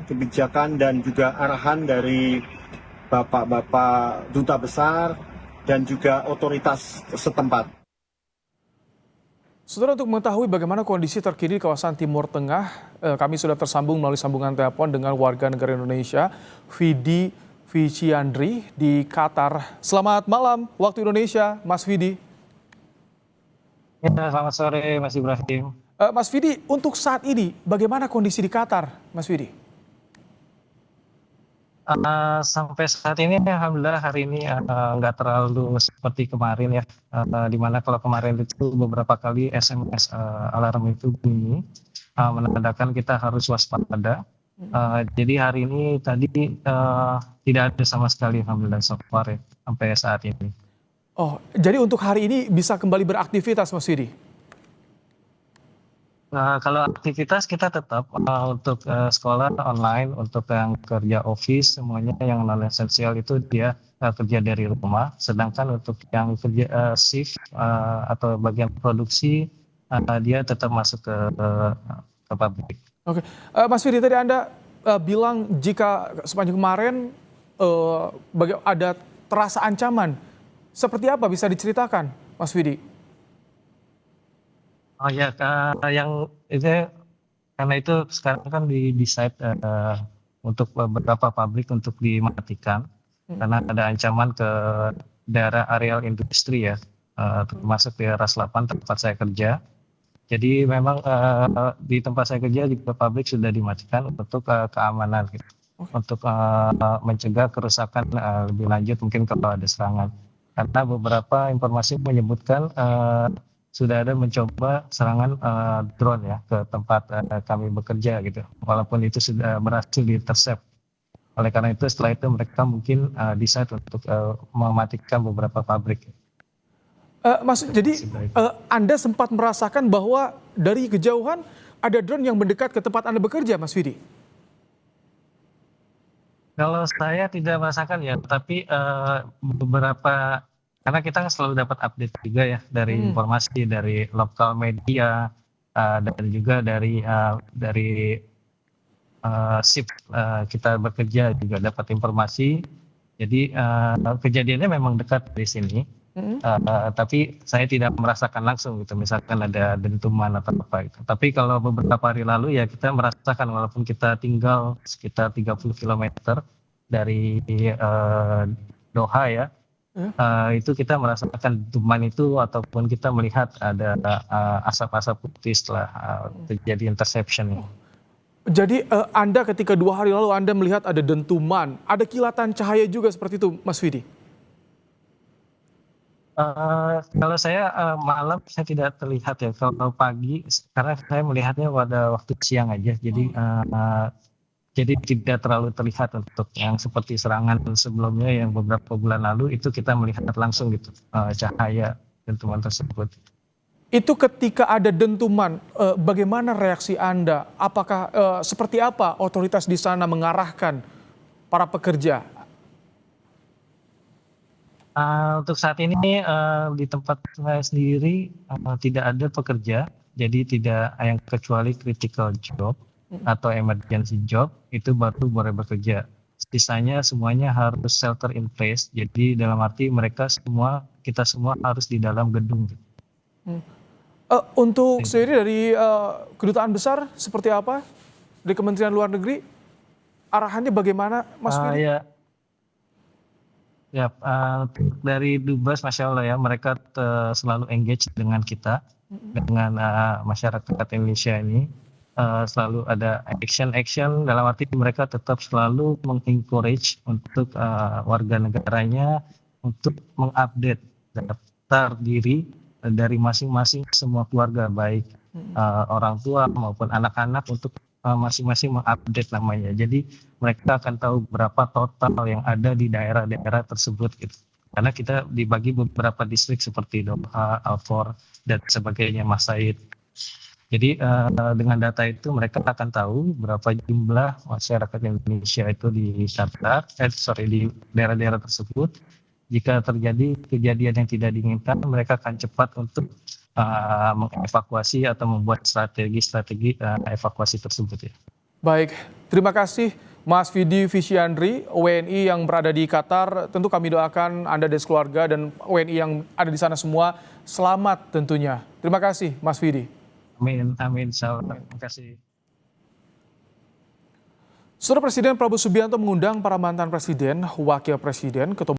kebijakan dan juga arahan dari Bapak-Bapak Duta Besar dan juga otoritas setempat. Saudara, untuk mengetahui bagaimana kondisi terkini di kawasan Timur Tengah, kami sudah tersambung melalui sambungan telepon dengan warga negara Indonesia, Vidi Viciandri di Qatar. Selamat malam waktu Indonesia, Mas Vidi. Ya, selamat sore Mas Ibrahim. Mas Vidi, untuk saat ini bagaimana kondisi di Qatar, Mas Vidi? Sampai saat ini alhamdulillah hari ini nggak terlalu seperti kemarin ya. Di mana kalau kemarin itu beberapa kali SMS alarm itu bunyi menandakan kita harus waspada. Jadi hari ini tadi tidak ada sama sekali alhamdulillah so far ya, sampai saat ini. Oh, jadi untuk hari ini bisa kembali beraktivitas, Mas Vidi? Kalau aktivitas kita tetap untuk sekolah online, untuk yang kerja office semuanya yang non esensial itu dia kerja dari rumah. Sedangkan untuk yang kerja shift atau bagian produksi dia tetap masuk ke pabrik. Oke, Mas Vidi, tadi Anda bilang jika sepanjang kemarin ada terasa ancaman. Seperti apa bisa diceritakan, Mas Vidi? Oh ya, yang itu karena itu sekarang kan di-decide untuk beberapa pabrik untuk dimatikan karena ada ancaman ke daerah areal industri ya, termasuk di Ras 8 tempat saya kerja. Jadi memang di tempat saya kerja juga pabrik sudah dimatikan untuk keamanan gitu. Untuk mencegah kerusakan lebih lanjut mungkin kalau ada serangan. Karena beberapa informasi menyebutkan sudah ada mencoba serangan drone ya ke tempat kami bekerja gitu. Walaupun itu sudah berhasil di-intercept. Oleh karena itu setelah itu mereka mungkin decide untuk mematikan beberapa pabrik. Mas, jadi Anda sempat merasakan bahwa dari kejauhan ada drone yang mendekat ke tempat Anda bekerja, Mas Vidi? Kalau saya tidak merasakan ya, tapi beberapa karena kita selalu dapat update juga ya dari informasi dari lokal media dan juga dari shift kita bekerja juga dapat informasi. Jadi kejadiannya memang dekat di sini, tapi saya tidak merasakan langsung gitu. Misalkan ada dentuman atau apa gitu. Tapi kalau beberapa hari lalu ya kita merasakan walaupun kita tinggal sekitar 30 km dari Doha ya. Itu kita merasakan dentuman itu ataupun kita melihat ada asap-asap putih setelah terjadi interception. Jadi Anda ketika 2 hari lalu Anda melihat ada dentuman, ada kilatan cahaya juga seperti itu, Mas Vidi? Kalau saya malam saya tidak terlihat ya. Kalau pagi karena saya melihatnya pada waktu siang aja. Jadi tidak terlalu terlihat untuk yang seperti serangan sebelumnya yang beberapa bulan lalu itu kita melihat langsung gitu cahaya dentuman tersebut. Itu ketika ada dentuman, bagaimana reaksi Anda? Apakah seperti apa otoritas di sana mengarahkan para pekerja? Untuk saat ini di tempat saya sendiri tidak ada pekerja, jadi tidak yang kecuali critical job atau emergency job itu baru boleh bekerja. Sisanya semuanya harus shelter in place. Jadi dalam arti kita semua harus di dalam gedung. Untuk sendiri dari kedutaan besar seperti apa dari Kementerian Luar Negeri, arahannya bagaimana, Mas Vidi? Ya, dari Dubes, Masya Allah ya, mereka selalu engage dengan kita, dengan masyarakat Indonesia ini. Selalu ada action dalam arti mereka tetap selalu mengencourage untuk warga negaranya untuk mengupdate daftar diri dari masing-masing semua keluarga baik orang tua maupun anak-anak untuk masing-masing mengupdate namanya. Jadi mereka akan tahu berapa total yang ada di daerah-daerah tersebut gitu. Karena kita dibagi beberapa distrik seperti Doha, Al-For dan sebagainya, Mas Said. Jadi dengan data itu mereka akan tahu berapa jumlah masyarakat Indonesia itu di daerah-daerah tersebut. Jika terjadi kejadian yang tidak diinginkan, mereka akan cepat untuk mengevakuasi atau membuat strategi evakuasi tersebut ya. Baik, terima kasih Mas Vidi Viciandri, WNI yang berada di Qatar. Tentu kami doakan Anda dan keluarga dan WNI yang ada di sana semua selamat tentunya. Terima kasih Mas Vidi. Amin, amin, insyaallah. Terima kasih. Saudara Presiden Prabowo Subianto mengundang para mantan presiden, wakil presiden, ketua